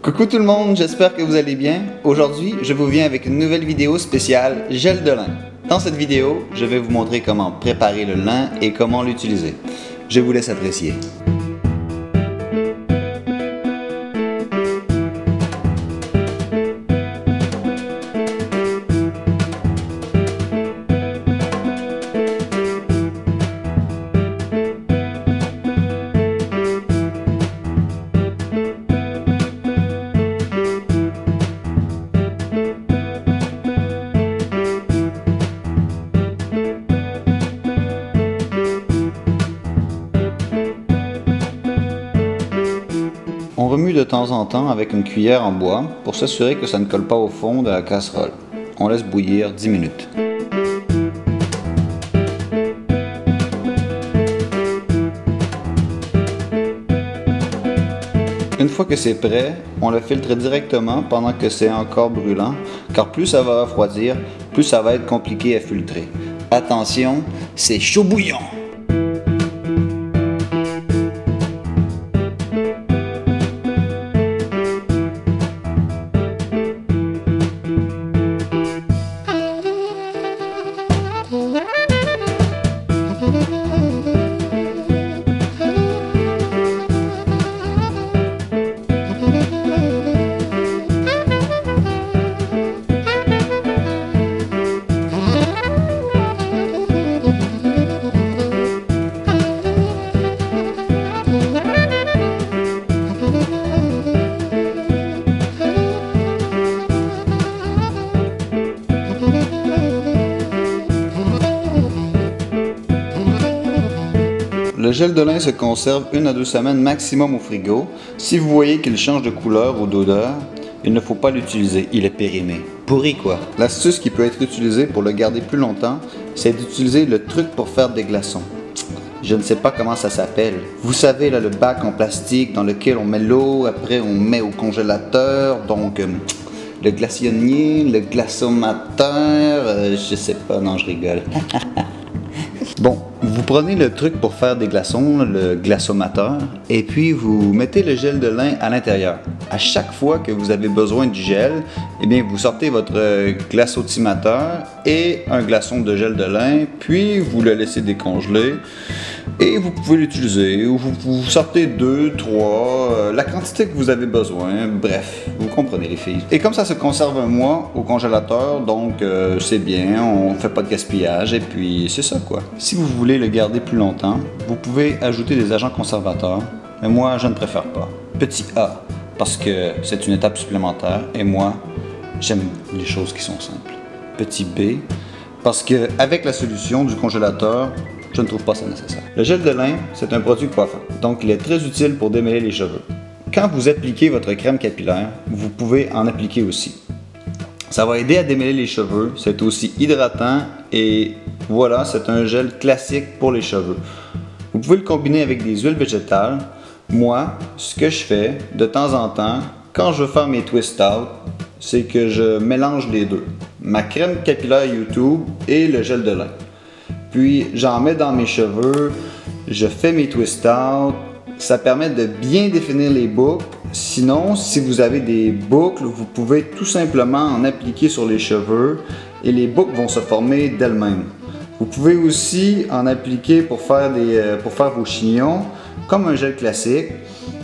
Coucou tout le monde, j'espère que vous allez bien. Aujourd'hui, je vous viens avec une nouvelle vidéo spéciale gel de lin. Dans cette vidéo, je vais vous montrer comment préparer le lin et comment l'utiliser. Je vous laisse apprécier. On remue de temps en temps avec une cuillère en bois pour s'assurer que ça ne colle pas au fond de la casserole. On laisse bouillir 10 minutes. Une fois que c'est prêt, on le filtre directement pendant que c'est encore brûlant, car plus ça va refroidir, plus ça va être compliqué à filtrer. Attention, c'est chaud bouillant! Le gel de lin se conserve 1 à 2 semaines maximum au frigo. Si vous voyez qu'il change de couleur ou d'odeur, il ne faut pas l'utiliser, il est périmé. Pourri quoi! L'astuce qui peut être utilisée pour le garder plus longtemps, c'est d'utiliser le truc pour faire des glaçons. Je ne sais pas comment ça s'appelle. Vous savez, là, le bac en plastique dans lequel on met l'eau, après on met au congélateur, donc le glaçonnier, le glaçomateur, je sais pas, non je rigole. Bon, vous prenez le truc pour faire des glaçons, le glaçomateur, et puis vous mettez le gel de lin à l'intérieur. À chaque fois que vous avez besoin du gel, eh bien vous sortez votre glaçotimateur et un glaçon de gel de lin, puis vous le laissez décongeler et vous pouvez l'utiliser. Vous sortez 2, 3, la quantité que vous avez besoin, bref, vous comprenez les filles. Et comme ça se conserve un mois au congélateur, donc c'est bien, on ne fait pas de gaspillage et puis c'est ça quoi. Si vous voulez le garder plus longtemps, vous pouvez ajouter des agents conservateurs, mais moi je ne préfère pas. Petit A, parce que c'est une étape supplémentaire et moi j'aime les choses qui sont simples. Petit B, parce que avec la solution du congélateur, je ne trouve pas ça nécessaire. Le gel de lin, c'est un produit coiffant, donc il est très utile pour démêler les cheveux. Quand vous appliquez votre crème capillaire, vous pouvez en appliquer aussi. Ça va aider à démêler les cheveux, c'est aussi hydratant et voilà, c'est un gel classique pour les cheveux. Vous pouvez le combiner avec des huiles végétales. Moi, ce que je fais de temps en temps, quand je veux faire mes twist out, c'est que je mélange les deux. Ma crème capillaire YouTube et le gel de lin. Puis j'en mets dans mes cheveux, je fais mes twist out. Ça permet de bien définir les boucles. Sinon, si vous avez des boucles, vous pouvez tout simplement en appliquer sur les cheveux et les boucles vont se former d'elles-mêmes. Vous pouvez aussi en appliquer pour faire vos chignons, comme un gel classique.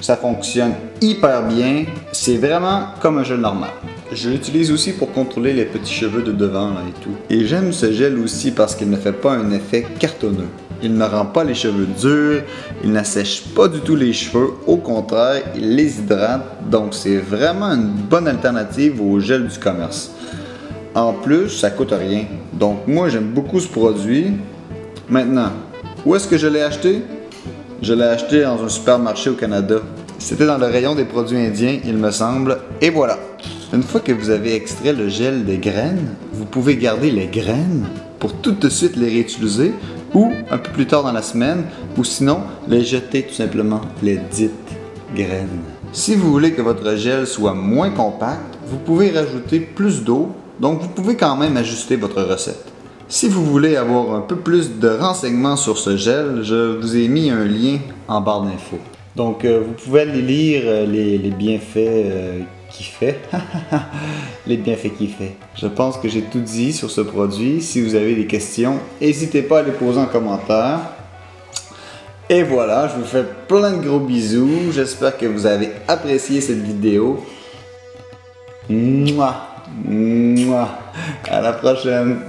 Ça fonctionne hyper bien. C'est vraiment comme un gel normal. Je l'utilise aussi pour contrôler les petits cheveux de devant là, et tout. Et j'aime ce gel aussi parce qu'il ne fait pas un effet cartonneux. Il ne rend pas les cheveux durs, il n'assèche pas du tout les cheveux, au contraire, il les hydrate, donc c'est vraiment une bonne alternative au gel du commerce. En plus, ça coûte rien, donc moi j'aime beaucoup ce produit. Maintenant, où est-ce que je l'ai acheté? Je l'ai acheté dans un supermarché au Canada. C'était dans le rayon des produits indiens, il me semble, et voilà. Une fois que vous avez extrait le gel des graines, vous pouvez garder les graines pour tout de suite les réutiliser ou un peu plus tard dans la semaine, ou sinon les jeter tout simplement, les dites graines. Si vous voulez que votre gel soit moins compact, vous pouvez rajouter plus d'eau, donc vous pouvez quand même ajuster votre recette. Si vous voulez avoir un peu plus de renseignements sur ce gel, je vous ai mis un lien en barre d'infos. Donc vous pouvez aller lire les bienfaits qu'il fait. Les bienfaits qu'il fait. Je pense que j'ai tout dit sur ce produit. Si vous avez des questions, n'hésitez pas à les poser en commentaire. Et voilà, je vous fais plein de gros bisous. J'espère que vous avez apprécié cette vidéo. Mouah, mouah. À la prochaine.